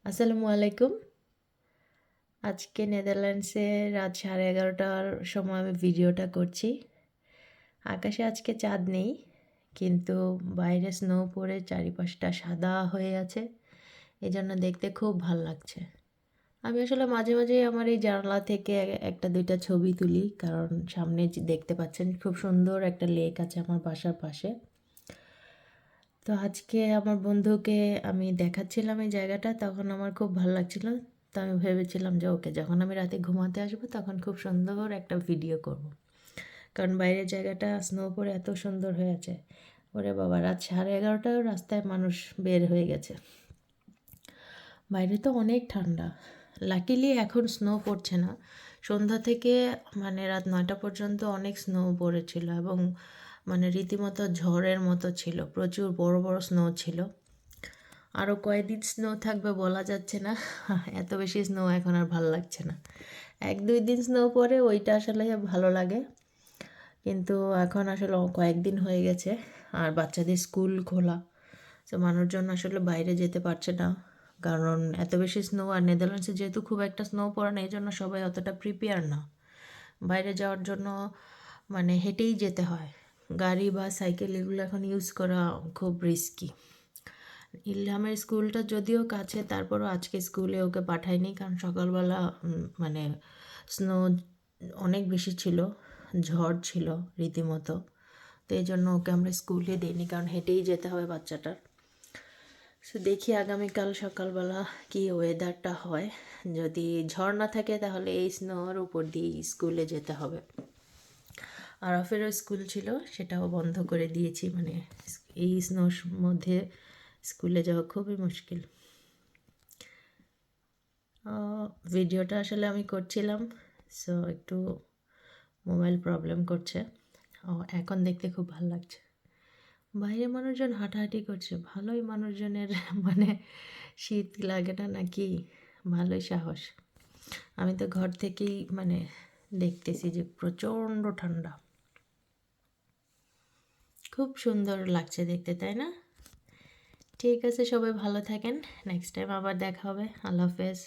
আসসালামু আলাইকুম। আজকে নেদারল্যান্ডসে রাত 11:30টার সময় আমি ভিডিওটা করছি। আকাশে আজকে চাঁদ নেই, কিন্তু বাইরে স্নো পড়ে চারিপাশটা সাদা হয়ে আছে। এজন্য দেখতে খুব ভাল লাগছে। আমি আসলে মাঝে মাঝেই আমার এই জানালা থেকে একটা দুইটা ছবি তুলি, কারণ সামনে যে দেখতে পাচ্ছেন খুব সুন্দর একটা লেক আছে আমার বাসার পাশে। তো আজকে আমার বন্ধুকে আমি দেখাচ্ছিলাম এই জায়গাটা, তখন আমার খুব ভালো লাগছিল। তো আমি ভেবেছিলাম যে ওকে যখন আমি রাতে ঘুমাতে আসবো তখন খুব সুন্দর একটা ভিডিও করব। কারণ বাইরের জায়গাটা স্নো পড়ে এত সুন্দর হয়ে আছে। ওরে বাবা, রাত 11:30টায় রাস্তায় মানুষ বের হয়ে গেছে। বাইরে তো অনেক ঠান্ডা। লাকিলি এখন স্নো পড়ছে না। সন্ধ্যা থেকে রাত 9টা পর্যন্ত অনেক স্নো পড়েছিল, এবং রীতিমতো ঝড়ের মতো ছিল। প্রচুর বড় বড় স্নো ছিল। আরও কয়েকদিন স্নো থাকবে বলা যাচ্ছে না। এত বেশি স্নো এখন আর ভালো লাগছে না। 1-2 দিন স্নো পরে ওইটা আসলে ভালো লাগে, কিন্তু এখন আসলে কয়েকদিন হয়ে গেছে। আর বাচ্চাদের স্কুল খোলা, তো মানুষজন আসলে বাইরে যেতে পারছে না, কারণ এত বেশি স্নো। আর নেদারল্যান্ডসে যেহেতু খুব একটা স্নো পড়ে না, এই জন্য সবাই অতটা প্রিপেয়ার না বাইরে যাওয়ার জন্য। হেঁটেই যেতে হয়। গাড়ি বা সাইকেল এগুলো এখন ইউজ করা খুব রিস্কি। ইলহামের স্কুলটা যদিও কাছে, তারপরও আজকে স্কুলে ওকে পাঠাইনি, কারণ সকালবেলা স্নো অনেক বেশি ছিল, ঝড় ছিল রীতিমতো। তো এই জন্য ওকে আমরা স্কুলে দিইনি, কারণ হেঁটেই যেতে হবে বাচ্চাটার। সো দেখি আগামীকাল সকালবেলা কি ওয়েদারটা হয়। যদি ঝড় না থাকে তাহলে এই স্নোর উপর দিয়ে স্কুলে যেতে হবে। আর আরফেরও স্কুল ছিল, সেটাও বন্ধ করে দিয়েছি। এই স্নোর মধ্যে স্কুলে যাওয়া খুবই মুশকিল। ভিডিওটা আসলে আমি করছিলাম, সো একটু মোবাইল প্রবলেম করছে। এখন দেখতে খুব ভালো লাগছে। বাইরে মানুষজন হাঁটাহাঁটি করছে, ভালোই মানুষজনের শীত লাগে না নাকি, ভালোই সাহস। আমি তো ঘর থেকেই দেখতেছি যে প্রচণ্ড ঠান্ডা। খুব সুন্দর লাগছে দেখতে, তাই না? ঠিক আছে, সবাই ভালো থাকেন। নেক্সট টাইম আবার দেখা হবে। আল্লাহ হাফেজ।